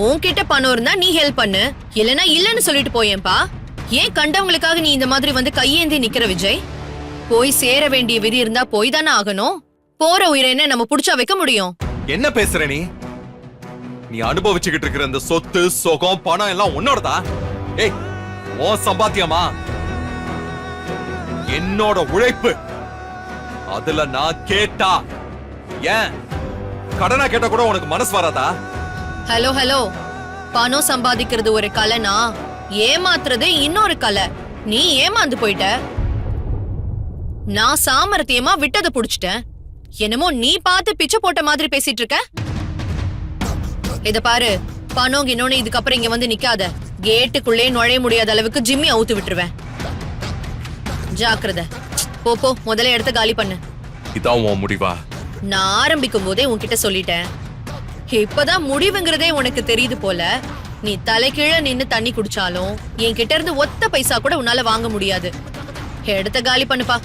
உன்கிட்ட பணம் இருந்தா நீ ஹெல்ப் பண்ணு, இல்லனா இல்லன்னு சொல்லிட்டு போயேன்பா. ஏன் கண்டவங்களுக்காக நீ இந்த மாதிரி வந்து கையேந்தி நிக்கிற விஜய்? போய் சேர வேண்டிய விதி இருந்தா போய் தானே ஆகணும். போற உயிரை என்ன நம்ம புடிச்சா வைக்க முடியும்? என்ன பேசுற நீ? நீ அனுபவிச்சுக்கிட்டு இருக்கிற இந்த சொத்து சுகம் பணம் எல்லாம் உன்னோடதா? ஏய், உன் சம்பாத்தியமா? என்னோட உழைப்பு. அதுல நான் கேட்டா ஏன் கடனா கேட்டா கூட உனக்கு மனசு வராதா? ஹலோ ஹலோ, பணம் சம்பாதிக்கிறது ஒரு கலைனா ஏமாத்துறது இன்னொரு கலை. நீ ஏமாந்து போயிட்ட. நான் சாமர்த்தியமா விட்டதை புடிச்சிட்டேன். என்னமோ நீ பார்த்து பிச்சை போட்ட மாதிரி பேசிட்டு இருக்க. இத பாரு, பணம் இன்னொன்னு இதுக்கப்புறம் இங்க வந்து நிக்காத. கேட்டுக்குள்ளே நுழைய முடியாத அளவுக்கு ஜிம்மி அவுத்து விட்டுருவேன். ஜாக்கிரதை. போ போ, முதல்ல இடத்த காலி பண்ணு. இதான் உன் முடிவா? நான் ஆரம்பிக்கும் போதே உன்கிட்ட சொல்லிட்டேன். இப்பதான் முடிவுங்கிறதே உனக்கு தெரியுது போல. நீ தலைகீழ நின்னு தண்ணி குடிச்சாலும் என்கிட்ட இருந்து ஒத்த பைசா கூட உன்னால வாங்க முடியாது. இடத்த காலி பண்ணுப்பா.